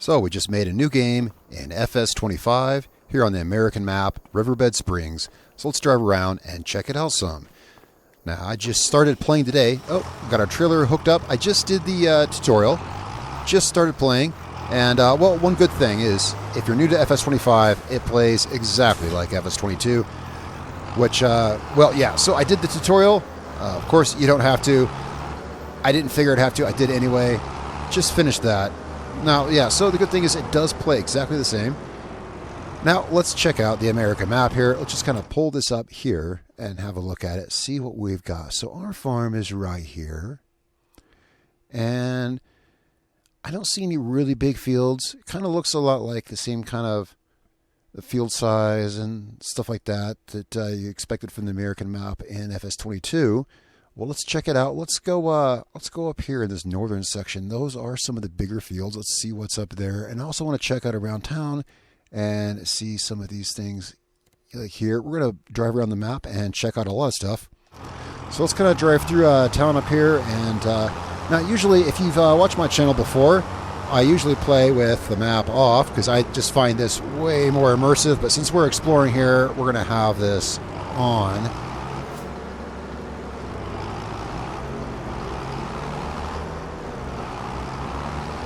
So we just made a new game in FS25 here on the American map, Riverbend Springs. So let's drive around and check it out some. Now I just started playing today. Oh, got our trailer hooked up. I just did the tutorial. Just started playing. And well, one good thing is if you're new to FS25, it plays exactly like FS22. Which, well, yeah, so I did the tutorial. Of course, you don't have to. I didn't figure I'd have to. I did anyway. Just finished that. Now, yeah, so the good thing is it does play exactly the same. Now, let's check out the American map here. Let's just kind of pull this up here and have a look at it, see what we've got. So our farm is right here. And I don't see any really big fields. It kind of looks a lot like the same kind of the field size and stuff like that you expected from the American map in FS22. Well, let's check it out. Let's go up here in this northern section. Those are some of the bigger fields. Let's see what's up there. And I also want to check out around town and see some of these things like here. We're going to drive around the map and check out a lot of stuff. So let's kind of drive through town up here. And now, usually, if you've watched my channel before, I usually play with the map off because I just find this way more immersive. But since we're exploring here, we're going to have this on.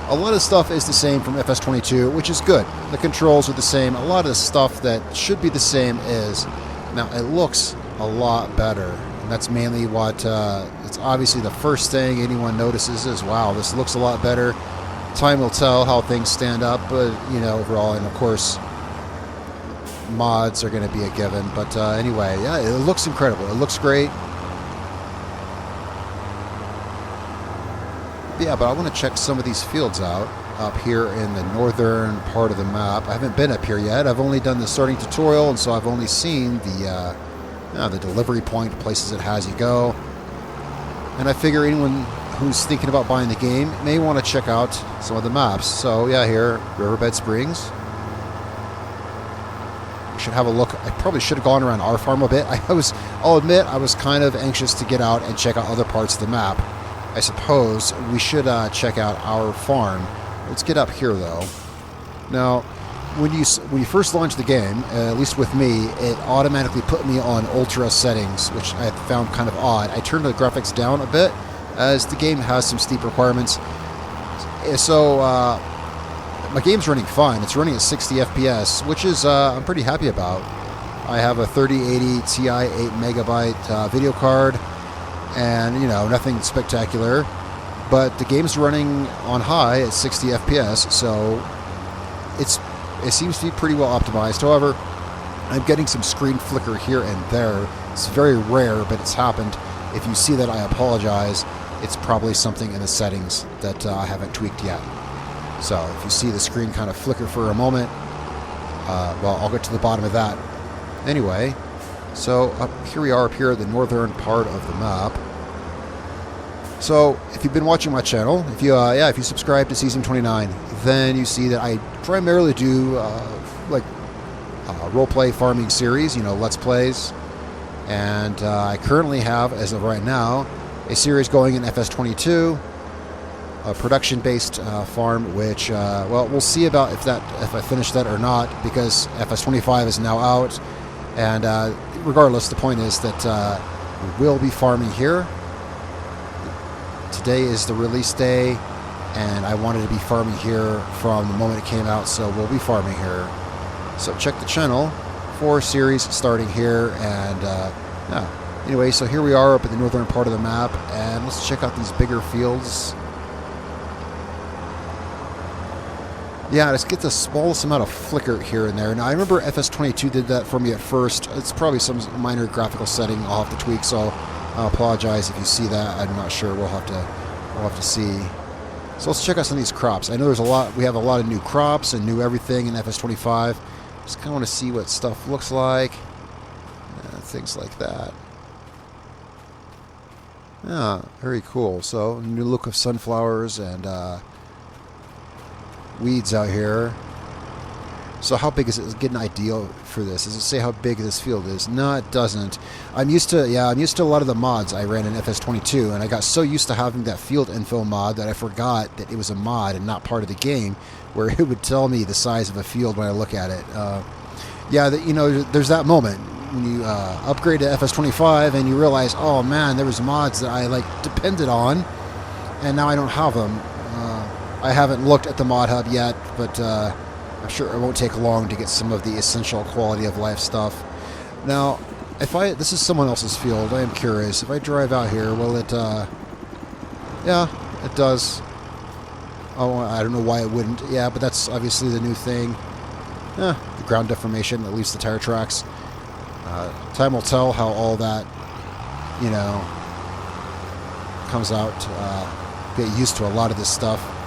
A lot of stuff is the same from FS22, which is good. The controls are the same. A lot of the stuff that should be the same is. Now, it looks a lot better. And that's mainly what, it's obviously the first thing anyone notices is, wow, this looks a lot better. Time will tell how things stand up, but, you know, overall, and of course, mods are going to be a given. But anyway, yeah, it looks incredible. It looks great. Yeah, but I want to check some of these fields out up here in the northern part of the map. I haven't been up here yet. I've only done the starting tutorial, and so I've only seen the delivery point, places it has you go. And I figure anyone who's thinking about buying the game may want to check out some of the maps. So yeah, here, Riverbend Springs. We should have a look. I probably should have gone around our farm a bit. I'll admit, I was kind of anxious to get out and check out other parts of the map. I suppose we should check out our farm. Let's get up here, though. Now, when you first launch the game, at least with me, it automatically put me on ultra settings, which I found kind of odd. I turned the graphics down a bit, as the game has some steep requirements. So, my game's running fine. It's running at 60 FPS, which is I'm pretty happy about. I have a 3080 Ti 8 megabyte video card. And, you know, nothing spectacular, but the game's running on high at 60 FPS, so it seems to be pretty well optimized. However, I'm getting some screen flicker here and there. It's very rare, but it's happened. If you see that, I apologize. It's probably something in the settings that I haven't tweaked yet. So if you see the screen kind of flicker for a moment, well, I'll get to the bottom of that. Anyway, so here we are up here at the northern part of the map. So if you've been watching my channel, if you subscribe to Season 29, then you see that I primarily do role-play farming series, you know, Let's Plays. And I currently have, as of right now, a series going in FS22, a production-based farm, which, well, we'll see about if I finish that or not, because FS25 is now out. And regardless, the point is that we will be farming here. Today is the release day, and I wanted to be farming here from the moment it came out, so we'll be farming here. So check the channel for series starting here, and yeah. Anyway, so here we are up in the northern part of the map, and let's check out these bigger fields. Yeah, just get the smallest amount of flicker here and there. Now, I remember FS22 did that for me at first. It's probably some minor graphical setting I'll have to tweak, so I apologize if you see that. I'm not sure. We'll have to see. So let's check out some of these crops. I know there's a lot. We have a lot of new crops and new everything in FS25. Just kind of want to see what stuff looks like. Things like that. Yeah, very cool. So, new look of sunflowers and weeds out here. So how big is it? Get an idea for this. Does it say how big this field is? No, it doesn't. I'm used to a lot of the mods I ran in FS22, and I got so used to having that field info mod that I forgot that it was a mod and not part of the game, where it would tell me the size of a field when I look at it. There's that moment when you upgrade to FS25 and you realize, oh man, there was mods that I depended on, and now I don't have them. I haven't looked at the mod hub yet, but I'm sure it won't take long to get some of the essential quality of life stuff. Now, this is someone else's field, I am curious. If I drive out here, will it, yeah, it does. Oh, I don't know why it wouldn't. Yeah, but that's obviously the new thing. The ground deformation that leaves the tire tracks. Time will tell how all that, comes out. Get used to a lot of this stuff.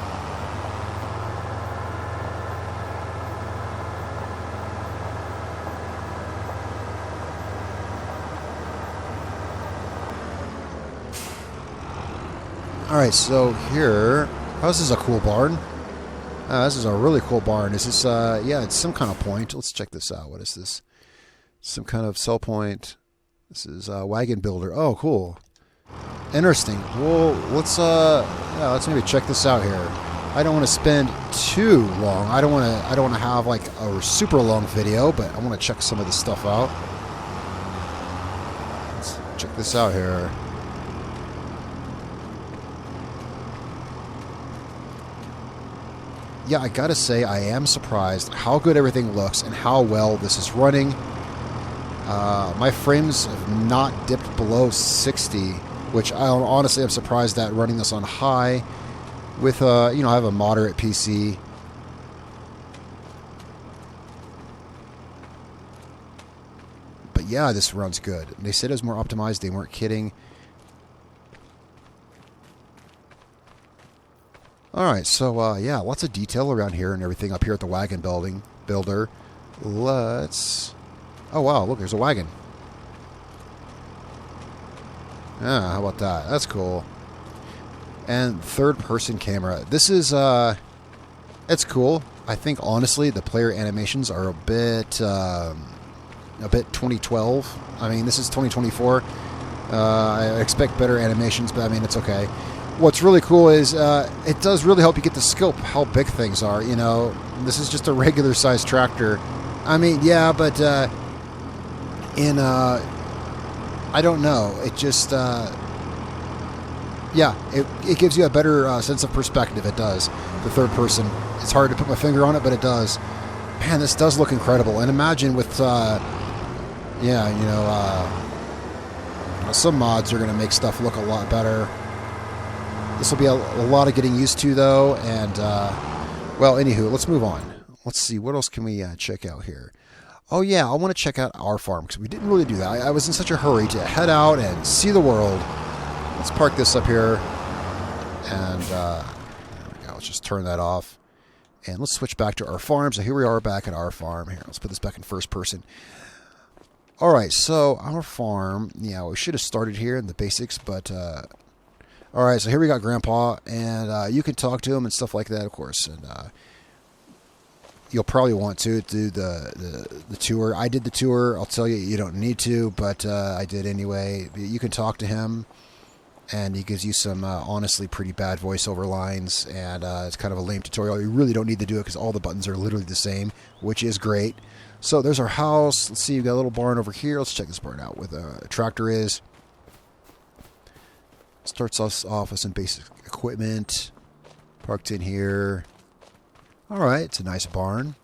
Alright, so here... Oh, this is a cool barn. This is a really cool barn. Is this, yeah, it's some kind of point. Let's check this out. What is this? Some kind of sell point. This is a wagon builder. Oh, cool. Interesting. Well, let's maybe check this out here. I don't want to spend too long. I don't want to have a super long video, but I want to check some of this stuff out. Let's check this out here. Yeah, I gotta say, I am surprised how good everything looks and how well this is running. My frames have not dipped below 60, which honestly I'm surprised at running this on high with, I have a moderate PC. But yeah, this runs good. They said it was more optimized. They weren't kidding. Alright, so, yeah, lots of detail around here and everything up here at the wagon builder. Let's... Oh, wow, look, there's a wagon. Yeah, how about that? That's cool. And third-person camera. This is, it's cool. I think, honestly, the player animations are a bit 2012. I mean, this is 2024. I expect better animations, but, I mean, it's okay. What's really cool is it does really help you get the scope how big things are. This is just a regular sized tractor. I mean, yeah, but I don't know. It just yeah, it gives you a better sense of perspective. It does. The third person. It's hard to put my finger on it, but it does. Man, this does look incredible. And imagine with some mods are going to make stuff look a lot better. This will be a lot of getting used to, though, and, well, anywho, let's move on. Let's see, what else can we check out here? Oh, yeah, I want to check out our farm, because we didn't really do that. I was in such a hurry to head out and see the world. Let's park this up here, and, there we go, let's just turn that off. And let's switch back to our farm. So here we are back at our farm. Here, let's put this back in first person. All right, so our farm, yeah, we should have started here in the basics, but... all right, so here we got Grandpa, and you can talk to him and stuff like that, of course. And you'll probably want to do the tour. I did the tour. I'll tell you, you don't need to, but I did anyway. You can talk to him, and he gives you some honestly pretty bad voiceover lines, and it's kind of a lame tutorial. You really don't need to do it because all the buttons are literally the same, which is great. So there's our house. Let's see, you've got a little barn over here. Let's check this barn out where the tractor is. Starts us off with some basic equipment. Parked in here. Alright, it's a nice barn.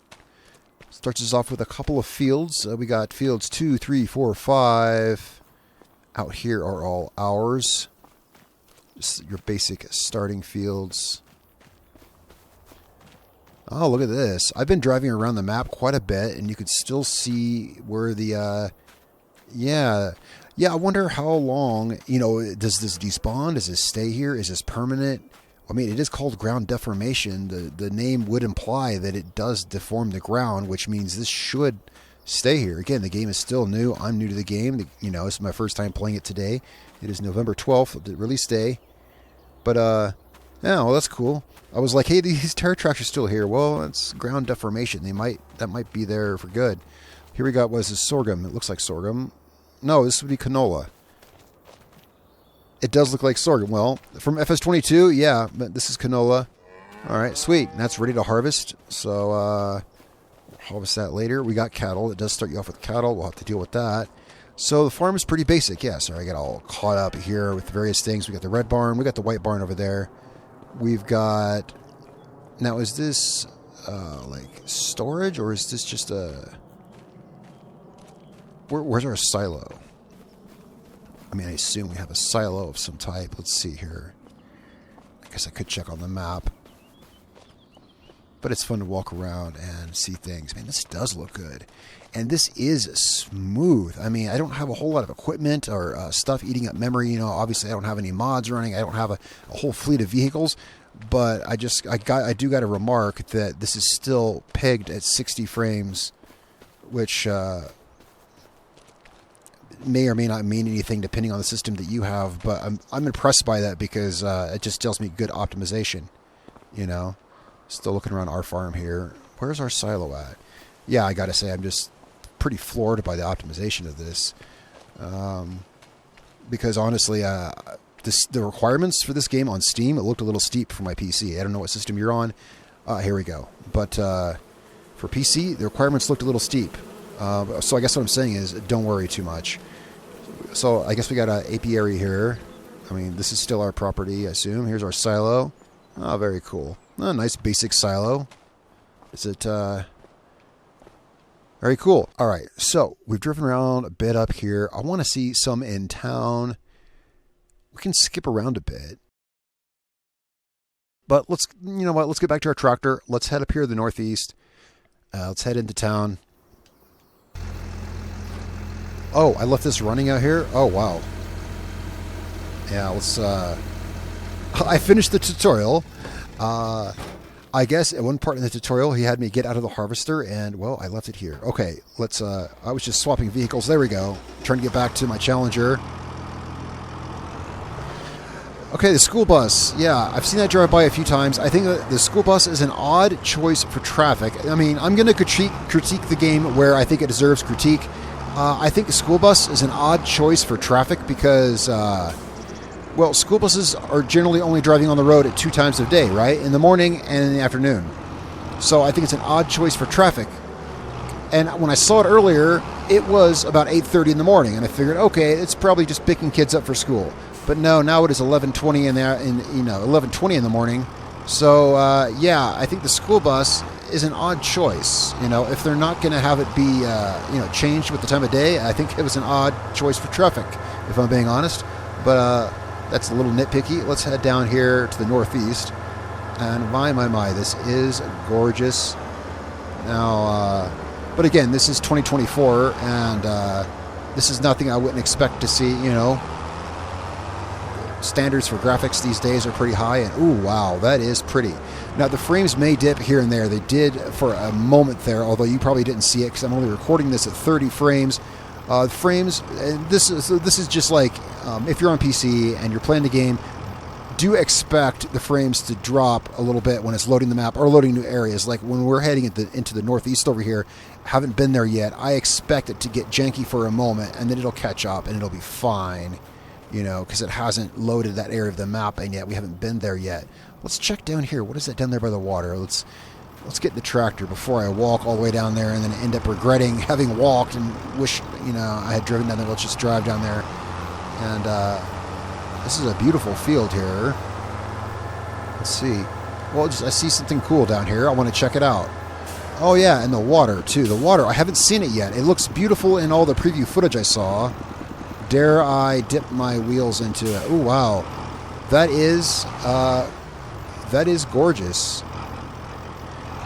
Starts us off with a couple of fields. We got fields 2, 3, 4, 5. Out here are all ours. Just your basic starting fields. Oh, look at this. I've been driving around the map quite a bit, and you can still see where the... Yeah, I wonder how long, does this despawn? Does this stay here? Is this permanent? I mean, it is called ground deformation. The name would imply that it does deform the ground, which means this should stay here. Again, the game is still new. I'm new to the game. This is my first time playing it today. It is November 12th, the release day. But, Yeah, well, that's cool. I was like, hey, these tire tracks are still here. Well, it's ground deformation. That might be there for good. Here we got, what is this, sorghum? It looks like sorghum. No, this would be canola. It does look like sorghum. Well, from FS22, yeah, but this is canola. All right, sweet. And that's ready to harvest. So, harvest that later. We got cattle. It does start you off with cattle. We'll have to deal with that. So the farm is pretty basic. Yeah, sorry, I got all caught up here with various things. We got the red barn. We got the white barn over there. We've got... Now, is this, like, storage? Or is this just a... Where's our silo? I mean, I assume we have a silo of some type. Let's see here. I guess I could check on the map. But it's fun to walk around and see things. Man, this does look good. And this is smooth. I mean, I don't have a whole lot of equipment or stuff eating up memory. You know, obviously I don't have any mods running. I don't have a whole fleet of vehicles. But I do got to remark that this is still pegged at 60 frames, which may or may not mean anything depending on the system that you have. But I'm impressed by that because it just tells me good optimization, you know. Still looking around our farm here. Where's our silo at? Yeah, I gotta say, I'm just pretty floored by the optimization of this. Because honestly, the requirements for this game on Steam, it looked a little steep for my PC. I don't know what system you're on. Here we go. But for PC, the requirements looked a little steep. So I guess what I'm saying is, don't worry too much. So I guess we got an apiary here. I mean, this is still our property, I assume. Here's our silo. Oh, very cool. Oh, nice basic silo. Is it, very cool. All right, so we've driven around a bit up here. I want to see some in town. We can skip around a bit. But you know what, let's get back to our tractor. Let's head up here to the northeast. Let's head into town. Oh, I left this running out here? Oh, wow. Yeah, let's, I finished the tutorial. I guess at one part in the tutorial, he had me get out of the harvester, and, well, I left it here. Okay, let's, I was just swapping vehicles. There we go. Trying to get back to my Challenger. Okay, the school bus. Yeah, I've seen that drive by a few times. I think that the school bus is an odd choice for traffic. I mean, I'm going to critique the game where I think it deserves critique. I think the school bus is an odd choice for traffic because... well, school buses are generally only driving on the road at 2 times a day, right? In the morning and in the afternoon. So I think it's an odd choice for traffic. And when I saw it earlier, it was about 8:30 in the morning, and I figured, okay, it's probably just picking kids up for school. But no, now it is 11:20 11:20 in the morning. So yeah, I think the school bus is an odd choice. You know, if they're not going to have it be changed with the time of day, I think it was an odd choice for traffic, if I'm being honest. But that's a little nitpicky. Let's head down here to the northeast. And my, this is gorgeous. Now, but again, this is 2024, and this is nothing I wouldn't expect to see, you know. Standards for graphics these days are pretty high, and ooh, wow, that is pretty. Now, the frames may dip here and there. They did for a moment there, although you probably didn't see it because I'm only recording this at 30 frames. Frames, and this is just like if you're on PC and you're playing the game, do expect the frames to drop a little bit when it's loading the map or loading new areas. Like when we're heading into the northeast over here, haven't been there yet. I expect it to get janky for a moment, and then it'll catch up and it'll be fine, you know, because it hasn't loaded that area of the map, and yet we haven't been there yet. Let's check down here. What is that down there by the water? Let's get in the tractor before I walk all the way down there and then end up regretting having walked and wish, you know, I had driven down there. Let's just drive down there. And this is a beautiful field here. Let's see. Well, I see something cool down here. I want to check it out. Oh, yeah, and the water, too. The water, I haven't seen it yet. It looks beautiful in all the preview footage I saw. Dare I dip my wheels into it? Oh, wow. That is gorgeous.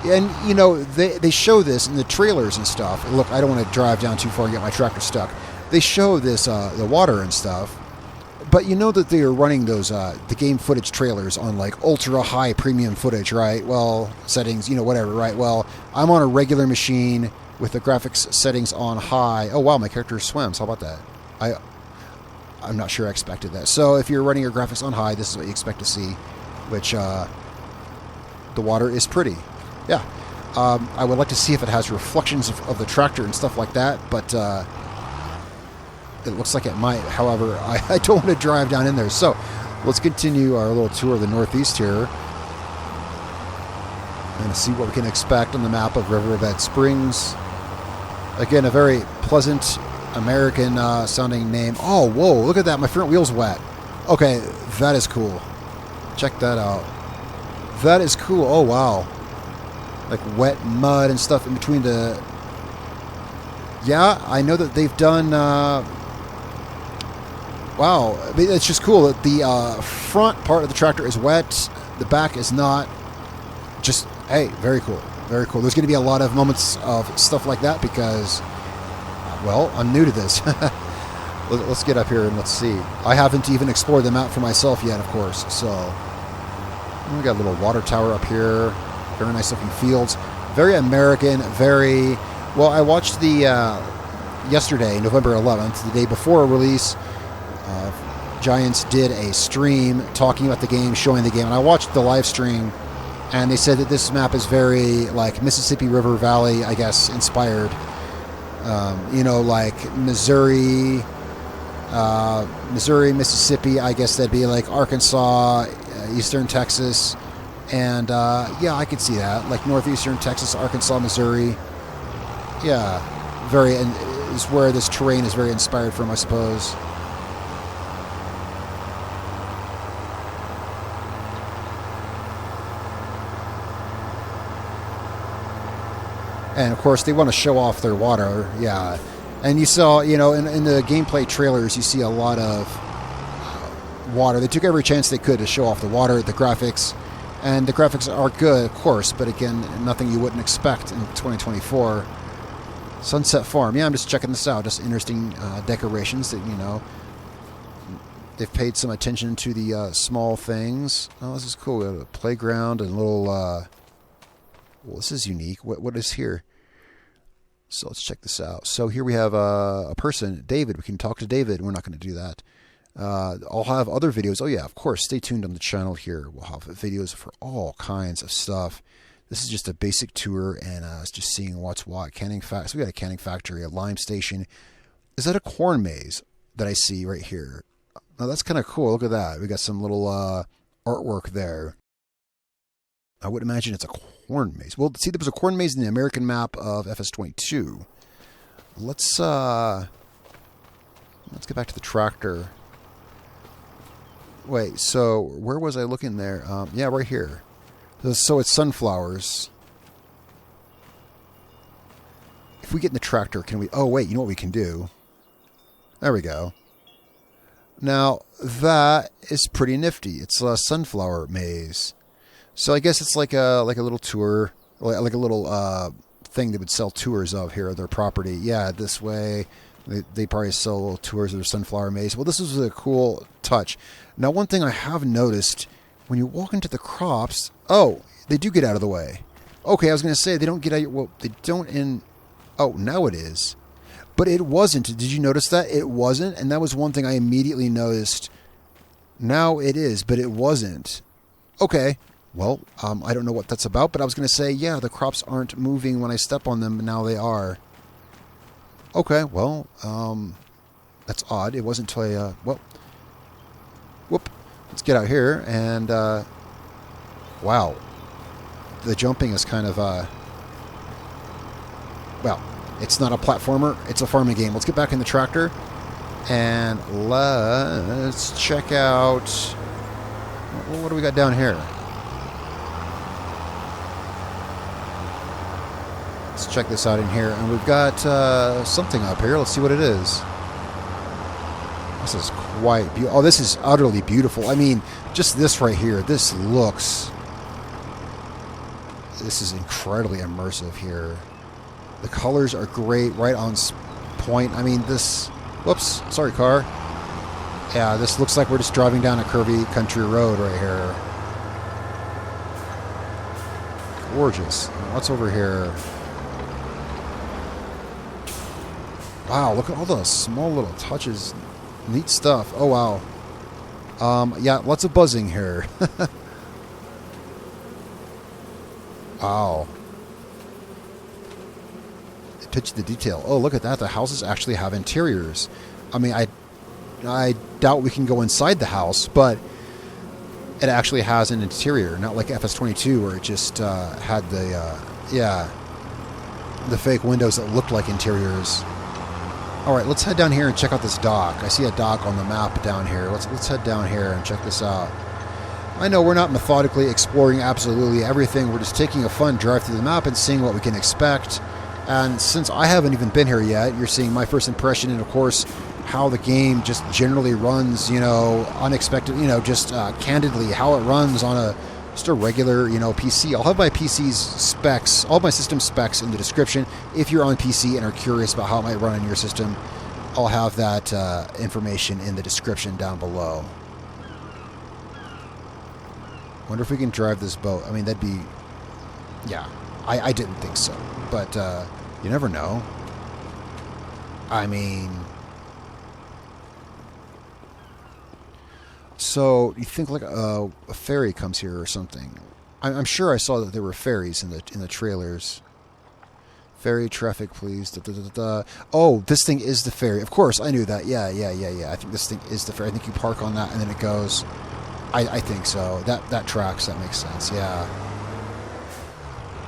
And, you know, they show this in the trailers and stuff. Look, I don't want to drive down too far and get my tractor stuck. They show this, the water and stuff. But you know that they are running those, the game footage trailers on, like, ultra-high premium footage, right? Well, settings, you know, whatever, right? Well, I'm on a regular machine with the graphics settings on high. Oh, wow, my character swims. How about that? I'm not sure I expected that. So if you're running your graphics on high, this is what you expect to see. which the water is pretty. Yeah. I would like to see if it has reflections of the tractor and stuff like that, but it looks like it might. However, I don't want to drive down in there. So let's continue our little tour of the Northeast here and see what we can expect on the map of Riverbend Springs. Again, a very pleasant American sounding name. Oh, whoa, look at that. My front wheel's wet. Okay, that is cool. Check that out. That is cool. Oh, wow. Like wet mud and stuff in between the... Yeah, I know that they've done... Wow, it's just cool that the front part of the tractor is wet. The back is not. Just, hey, very cool. Very cool. There's going to be a lot of moments of stuff like that because, well, I'm new to this. Let's get up here and let's see. I haven't even explored the map for myself yet, of course. So we got a little water tower up here. Very nice looking fields. Very American. Very well. I watched the yesterday, November 11th, the day before release. Giants did a stream talking about the game, showing the game, and I watched the live stream. And they said that this map is very, like, Mississippi River Valley, I guess, inspired. You know, like Missouri, Mississippi, I guess that'd be like Arkansas, Eastern Texas. And, yeah, I could see that. Like Northeastern Texas, Arkansas, Missouri. Yeah, very, and is where this terrain is very inspired from, I suppose. And, of course, they want to show off their water, yeah. And you saw, you know, in the gameplay trailers, you see a lot of water. They took every chance they could to show off the water, the graphics. And the graphics are good, of course, but, again, nothing you wouldn't expect in 2024. Sunset Farm. Yeah, I'm just checking this out. Just interesting decorations that, you know, they've paid some attention to the small things. Oh, this is cool. We have a playground and a little... well, this is unique. What is here? So let's check this out. So here we have a person, David. We can talk to David. We're not going to do that. I'll have other videos. Oh, yeah, of course. Stay tuned on the channel here. We'll have videos for all kinds of stuff. This is just a basic tour, and it's just seeing what's what. Canning factory. So we got a canning factory, a lime station. Is that a corn maze that I see right here? Oh, that's kind of cool. Look at that. We got some little artwork there. I would imagine it's a corn maze. Well, see, there was a corn maze in the American map of FS22. Let's get back to the tractor. Wait, so where was I looking there? Yeah, right here. So it's sunflowers. If we get in the tractor, can we... Oh, wait, you know what we can do? There we go. Now, that is pretty nifty. It's a sunflower maze. So I guess it's like a little tour, like a little thing they would sell tours of here of their property. Yeah, this way they probably sell little tours of their sunflower maze. Well, this is a cool touch. Now, one thing I have noticed when you walk into the crops, oh, they do get out of the way. Okay, I was going to say they don't get out. Well, they don't in. Oh, now it is, but it wasn't. Did you notice that it wasn't? And that was one thing I immediately noticed. Now it is, but it wasn't. Okay. Well, I don't know what that's about, but I was going to say, yeah, the crops aren't moving when I step on them, but now they are. Okay, well, that's odd. It wasn't until I, well, whoop, let's get out here, and, wow, the jumping is kind of, well, it's not a platformer, it's a farming game. Let's get back in the tractor, and let's check out, what do we got down here? Let's check this out in here, and we've got something up here. Let's see what it is. This is quite beautiful. Oh, this is utterly beautiful. I mean, just this right here. This is incredibly immersive here. The colors are great, right on point. I mean, this... Whoops, sorry, car. Yeah, this looks like we're just driving down a curvy country road right here. Gorgeous. What's over here? Wow, look at all the small little touches. Neat stuff. Oh, wow. Yeah, lots of buzzing here. Wow. Attention to detail. Oh, look at that. The houses actually have interiors. I mean, I doubt we can go inside the house, but it actually has an interior, not like FS22 where it just had the, the fake windows that looked like interiors. All right, let's head down here and check out this dock. I see a dock on the map down here. Let's head down here and check this out. I know we're not methodically exploring absolutely everything. We're just taking a fun drive through the map and seeing what we can expect. And since I haven't even been here yet, you're seeing my first impression and, of course, how the game just generally runs, you know, unexpected, you know, just candidly, how it runs on just a regular, you know, PC. I'll have my PC's specs, all my system specs in the description. If you're on PC and are curious about how it might run on your system, I'll have that information in the description down below. Wonder if we can drive this boat. I mean, that'd be... Yeah, I didn't think so. But you never know. I mean... So, you think like a ferry comes here or something? I'm sure I saw that there were ferries in the trailers. Ferry traffic, please. Da, da, da, da. Oh, this thing is the ferry. Of course, I knew that. Yeah. I think this thing is the ferry. I think you park on that and then it goes. I think so. That tracks. That makes sense. Yeah.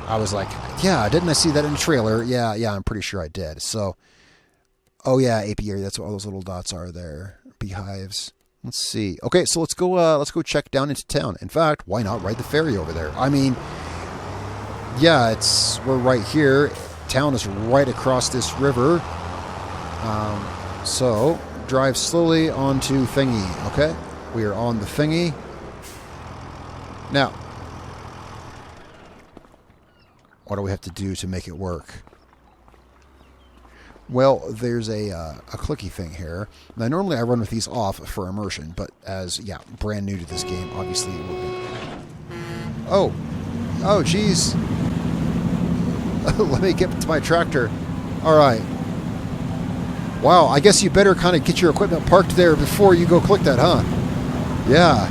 I was like, yeah, didn't I see that in the trailer? Yeah, I'm pretty sure I did. So, oh yeah, apiary. That's what all those little dots are there. Beehives. Let's see. Okay, so let's go check down into town. In fact, why not ride the ferry over there? I mean, yeah, we're right here. Town is right across this river. So drive slowly onto Thingy. Okay, we are on the Thingy. Now, what do we have to do to make it work? Well, there's a clicky thing here. Now, normally I run with these off for immersion, but as, brand new to this game, obviously it will be. Oh, geez. Let me get to my tractor. All right. Wow, I guess you better kind of get your equipment parked there before you go click that, huh? Yeah.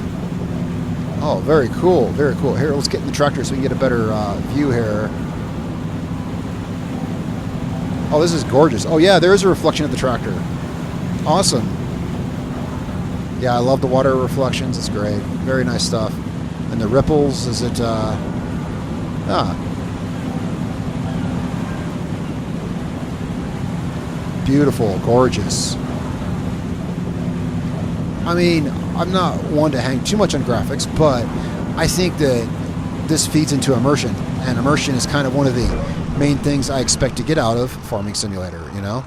Oh, very cool, very cool. Here, let's get in the tractor so we can get a better view here. Oh, this is gorgeous. Oh, yeah, there is a reflection of the tractor. Awesome. Yeah, I love the water reflections. It's great. Very nice stuff. And the ripples, is it... Beautiful, gorgeous. I mean, I'm not one to hang too much on graphics, but I think that this feeds into immersion. And immersion is kind of one of the main things I expect to get out of Farming Simulator, you know?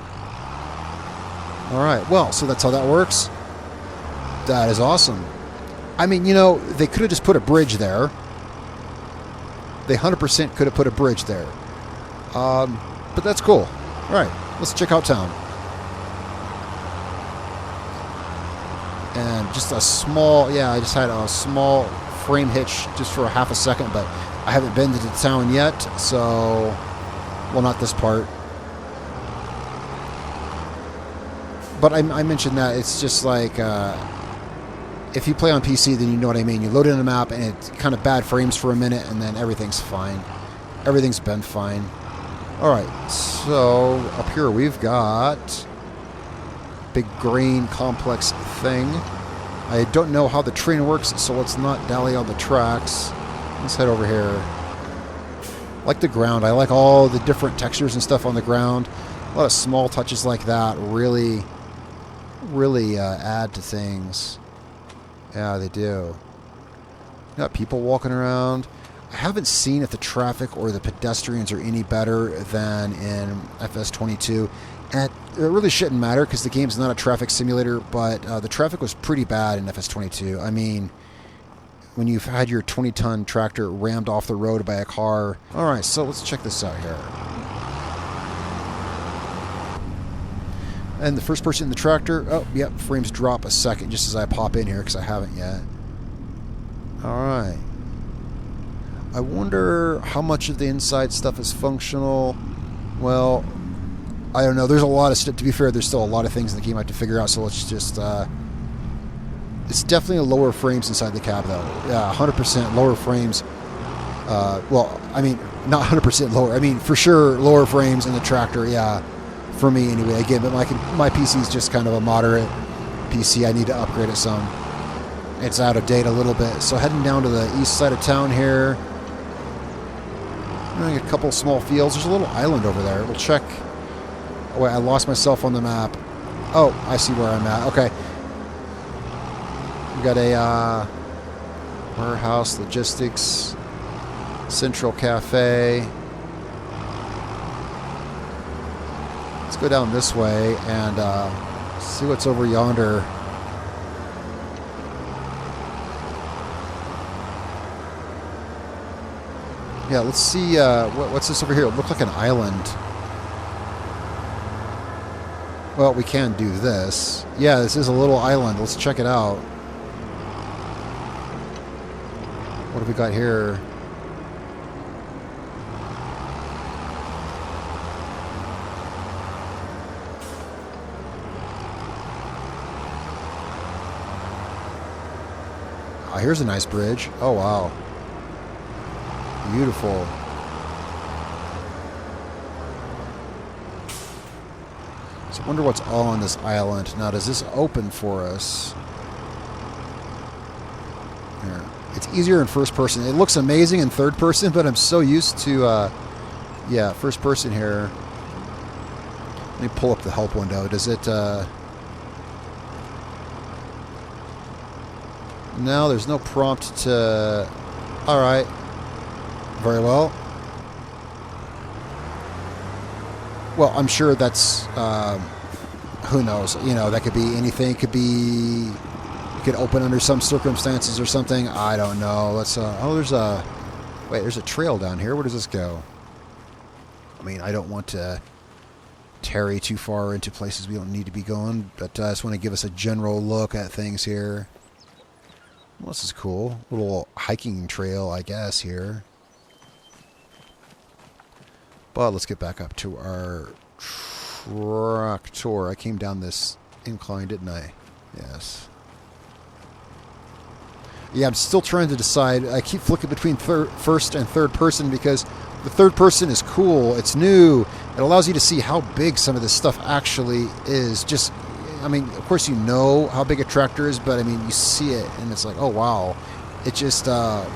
Alright, well, so that's how that works. That is awesome. I mean, you know, they could have just put a bridge there. They 100% could have put a bridge there. But that's cool. Alright, let's check out town. And just a small, I just had a small frame hitch just for a half a second, but I haven't been to the town yet, so... Well, not this part. But I mentioned that it's just like, if you play on PC, then you know what I mean. You load in a map, and it's kind of bad frames for a minute, and then everything's fine. Everything's been fine. Alright, so up here we've got big grain complex thing. I don't know how the train works, so let's not dally on the tracks. Let's head over here. I like the ground. I like all the different textures and stuff on the ground. A lot of small touches like that really add to things. Yeah, they do. Got people walking around. I haven't seen if the traffic or the pedestrians are any better than in FS22. And it really shouldn't matter because the game's not a traffic simulator, but the traffic was pretty bad in FS22. I mean, when you've had your 20-ton tractor rammed off the road by a car. Alright, so let's check this out here. And the first person in the tractor, oh, yep, frames drop a second just as I pop in here because I haven't yet. Alright. I wonder how much of the inside stuff is functional. Well, I don't know. There's a lot of stuff. To be fair, there's still a lot of things in the game I have to figure out, so let's just... It's definitely a lower frames inside the cab, though. Yeah, 100% lower frames. Well, I mean, not 100% lower. I mean, for sure, lower frames in the tractor, yeah, for me anyway. Again, but my PC is just kind of a moderate PC. I need to upgrade it some. It's out of date a little bit. So heading down to the east side of town here. A couple small fields. There's a little island over there. We'll check. Oh, wait, I lost myself on the map. Oh, I see where I'm at. Okay. We got a warehouse, logistics, central cafe. Let's go down this way and see what's over yonder. Yeah, let's see. What's this over here? It looks like an island. Well, we can do this. Yeah, this is a little island. Let's check it out. What have we got here? Oh, here's a nice bridge. Oh, wow. Beautiful. So I wonder what's all on this island. Now, does this open for us? Here. It's easier in first person. It looks amazing in third person, but I'm so used to, yeah, first person here. Let me pull up the help window. Does it, no, there's no prompt to, all right. Very well. Well, I'm sure that's, who knows, you know, that could be anything. It could be, it could open under some circumstances or something. I don't know. Let's, oh, there's a, wait, there's a trail down here. Where does this go? I mean, I don't want to tarry too far into places we don't need to be going, but I just want to give us a general look at things here. Well, this is cool. Little hiking trail, I guess, here. But let's get back up to our tractor. I came down this incline, didn't I? Yes. Yeah, I'm still trying to decide. I keep flicking between first and third person because the third person is cool. It's new. It allows you to see how big some of this stuff actually is. Just, I mean, of course you know how big a tractor is, but I mean, you see it and it's like, oh, wow. It just, I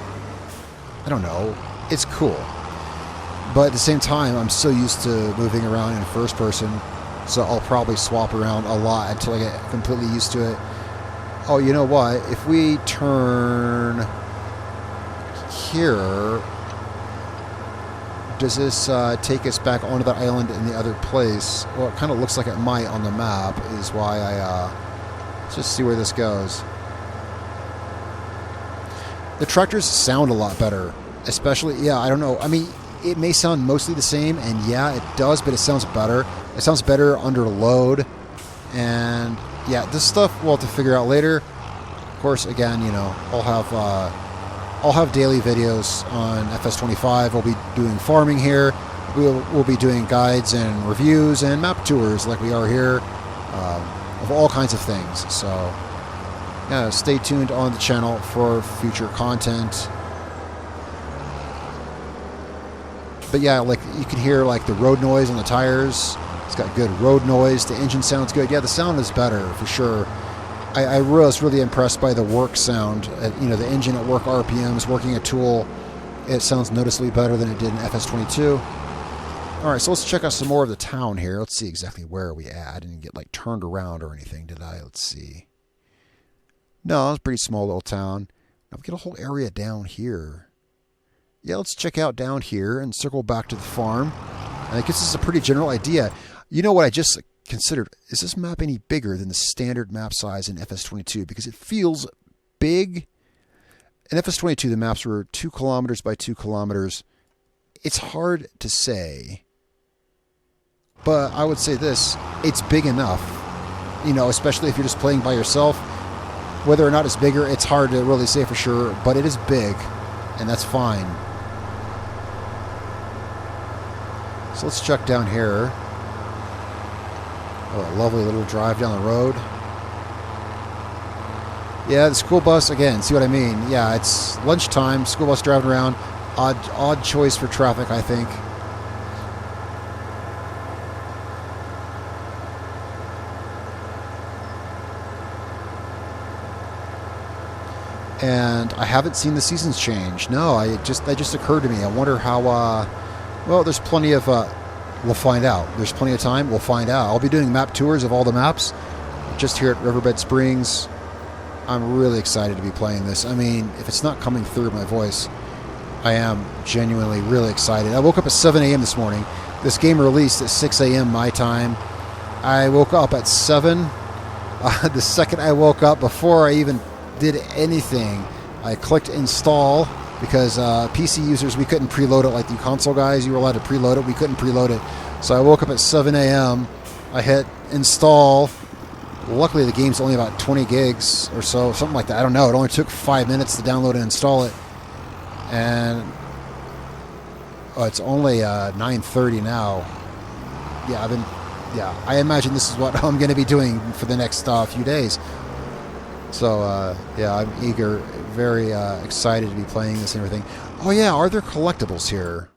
don't know. It's cool. But at the same time, I'm so used to moving around in first person, so I'll probably swap around a lot until I get completely used to it. Oh, you know what? If we turn here, does this take us back onto the island in the other place? Well, it kind of looks like it might on the map, is why I... let's just see where this goes. The tractors sound a lot better, especially... Yeah, I don't know. I mean... It may sound mostly the same, and yeah, it does, but it sounds better. It sounds better under load, and yeah, this stuff we'll have to figure out later. Of course, again, you know, I'll have daily videos on FS25. We'll be doing farming here. We'll be doing guides and reviews and map tours like we are here, of all kinds of things. So, yeah, stay tuned on the channel for future content. But yeah, like you can hear like the road noise on the tires. It's got good road noise. The engine sounds good. Yeah, the sound is better for sure. I was really impressed by the work sound. You know, the engine at work RPMs, working a tool. It sounds noticeably better than it did in FS22. All right, so let's check out some more of the town here. Let's see exactly where we at. I didn't get like turned around or anything, did I? Let's see. No, it's a pretty small little town. Now we get a whole area down here. Yeah, let's check out down here and circle back to the farm. And I guess this is a pretty general idea. You know what I just considered? Is this map any bigger than the standard map size in FS22? Because it feels big. In FS22, the maps were 2 kilometers by 2 kilometers. It's hard to say. But I would say this, it's big enough. You know, especially if you're just playing by yourself. Whether or not it's bigger, it's hard to really say for sure. But it is big, and that's fine. So let's check down here. Oh, a lovely little drive down the road. Yeah, the school bus, again, see what I mean? Yeah, it's lunchtime, school bus driving around. Odd choice for traffic, I think. And I haven't seen the seasons change. No, that just occurred to me. I wonder how. Well, there's plenty of. We'll find out. There's plenty of time. We'll find out. I'll be doing map tours of all the maps, just here at Riverbend Springs. I'm really excited to be playing this. I mean, if it's not coming through my voice, I am genuinely really excited. I woke up at 7 a.m. this morning. This game released at 6 a.m. my time. I woke up at 7. The second I woke up, before I even did anything, I clicked install, because PC users, we couldn't preload it like the console guys. You were allowed to preload it. We couldn't preload it. So I woke up at 7 a.m. I hit install. Luckily, the game's only about 20 gigs or so, something like that. I don't know. It only took 5 minutes to download and install it. And it's only 9:30 now. Yeah, I imagine this is what I'm going to be doing for the next few days. So, yeah, I'm eager, very excited to be playing this and everything. Oh, yeah, are there collectibles here?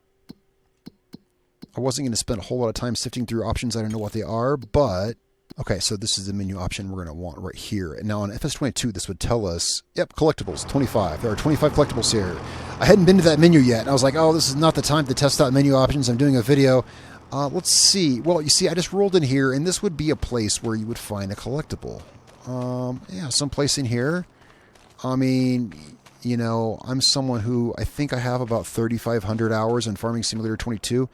I wasn't going to spend a whole lot of time sifting through options. I don't know what they are, but... Okay, so this is the menu option we're going to want right here. And now on FS22, this would tell us, yep, collectibles, 25. There are 25 collectibles here. I hadn't been to that menu yet. And I was like, oh, this is not the time to test out menu options. I'm doing a video. Let's see. Well, you see, I just rolled in here, and this would be a place where you would find a collectible. Yeah, someplace in here. I mean, you know, I'm someone who, I think I have about 3,500 hours in Farming Simulator 22.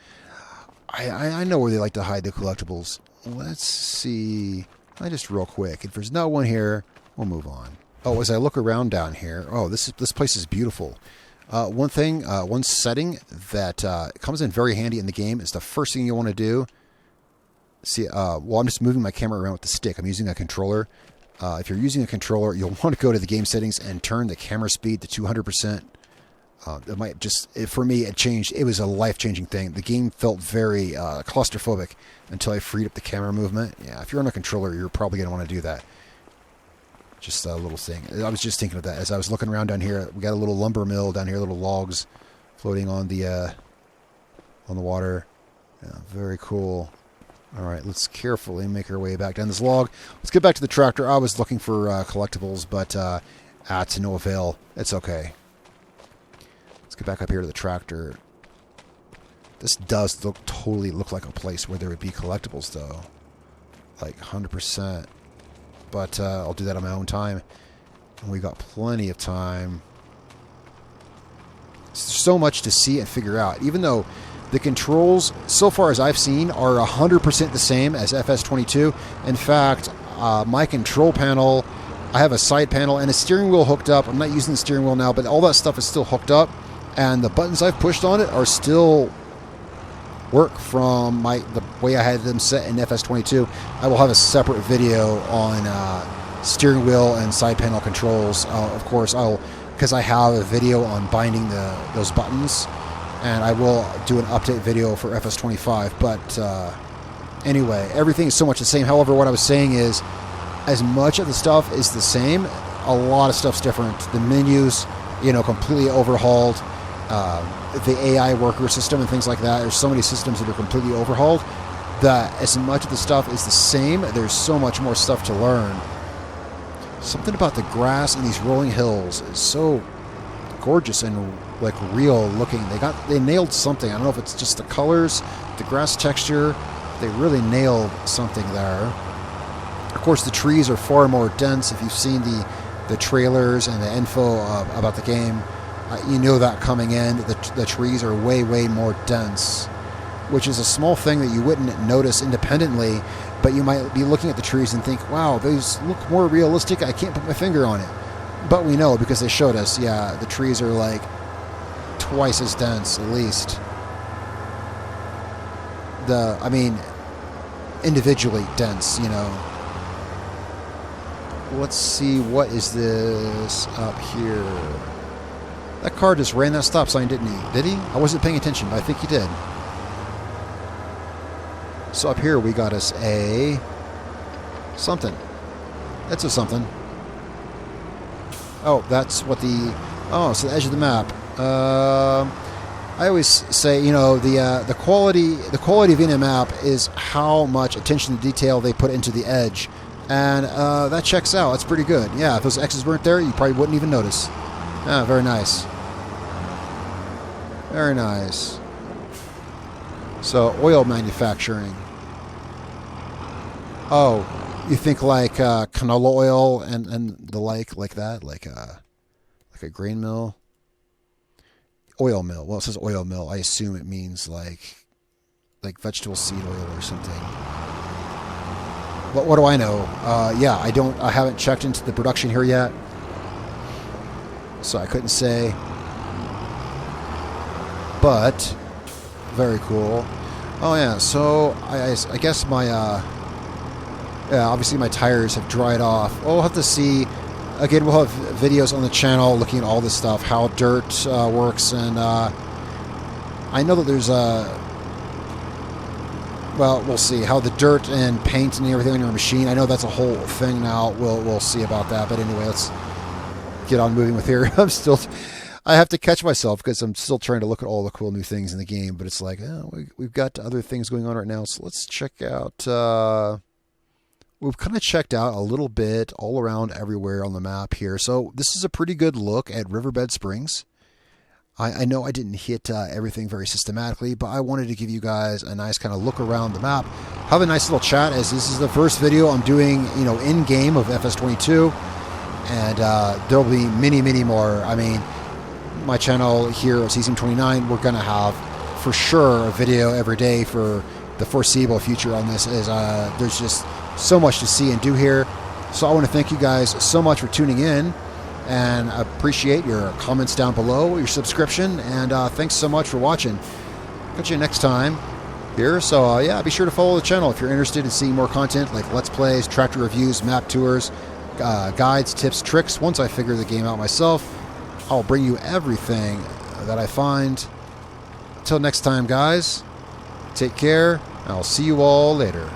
I know where they like to hide the collectibles. Let's see. Just real quick. If there's no one here, we'll move on. Oh, as I look around down here, oh, this place is beautiful. One setting that comes in very handy in the game is the first thing you want to do. See, well, I'm just moving my camera around with the stick. I'm using a controller. If you're using a controller, you'll want to go to the game settings and turn the camera speed to 200%. It might just, for me, it changed. It was a life-changing thing. The game felt very claustrophobic until I freed up the camera movement. Yeah, if you're on a controller, you're probably going to want to do that. Just a little thing. I was just thinking of that as I was looking around down here. We got a little lumber mill down here, little logs floating on the water. Yeah, very cool. All right, let's carefully make our way back down this log. Let's get back to the tractor. I was looking for collectibles, but to no avail. It's okay. Let's get back up here to the tractor. This does totally look like a place where there would be collectibles, though. Like, 100%. But I'll do that on my own time. And we got plenty of time. There's so much to see and figure out. Even though the controls, so far as I've seen, are 100% the same as FS22. In fact, my control panel, I have a side panel and a steering wheel hooked up. I'm not using the steering wheel now, but all that stuff is still hooked up. And the buttons I've pushed on it are still work from the way I had them set in FS22. I will have a separate video on steering wheel and side panel controls. Of course, because I have a video on binding those buttons, and I will do an update video for FS25. But anyway, everything is so much the same. However, what I was saying is, as much of the stuff is the same, a lot of stuff's different. The menus, completely overhauled. The AI worker system and things like that. There's so many systems that are completely overhauled that as much of the stuff is the same, there's so much more stuff to learn. Something about the grass and these rolling hills is so gorgeous and like real looking. They nailed something. I don't know if it's just the colors, the grass texture. They really nailed something there. Of course, the trees are far more dense. If you've seen the trailers and the info about the game, you know that coming in. The trees are way, way more dense, which is a small thing that you wouldn't notice independently, but you might be looking at the trees and think, wow, those look more realistic. I can't put my finger on it. But we know because they showed us, yeah, the trees are like twice as dense, at least. Individually dense, Let's see, what is this up here? That car just ran that stop sign, didn't he? Did he? I wasn't paying attention, but I think he did. So up here we got us a something. That's a something. Oh, that's what the... Oh, it's the edge of the map. I always say, you know, the quality of any map is how much attention to detail they put into the edge, and that checks out. That's pretty good. Yeah, if those X's weren't there, you probably wouldn't even notice. Ah, very nice. Very nice. So, oil manufacturing. Oh, you think like canola oil and the like that, like a grain mill, oil mill. Well, it says oil mill. I assume it means like vegetable seed oil or something. But what do I know? Yeah, I haven't checked into the production here yet, so I couldn't say. But very cool. Oh yeah, so I guess my yeah, obviously my tires have dried off. Oh, we'll have to see. Again, we'll have videos on the channel looking at all this stuff, how dirt works, and I know that there's well, we'll see how the dirt and paint and everything on your machine. I know that's a whole thing now. We'll see about that. But anyway, let's get on moving with here. I have to catch myself because I'm still trying to look at all the cool new things in the game. But it's like, oh, we've got other things going on right now. So let's check out. We've kind of checked out a little bit all around everywhere on the map here. So this is a pretty good look at Riverbend Springs. I know I didn't hit everything very systematically, but I wanted to give you guys a nice kind of look around the map. Have a nice little chat, as this is the first video I'm doing, you know, in game of FS22, and there'll be many, many more. I mean, my channel here at Season 29, we're gonna have for sure a video every day for the foreseeable future on this. Is there's just so much to see and do here. So I want to thank you guys so much for tuning in, and appreciate your comments down below, your subscription, and thanks so much for watching. Catch you next time here. So yeah, be sure to follow the channel if you're interested in seeing more content like Let's Plays, tractor reviews, map tours, guides, tips, tricks. Once I figure the game out myself, I'll bring you everything that I find. Until next time, guys, take care, and I'll see you all later.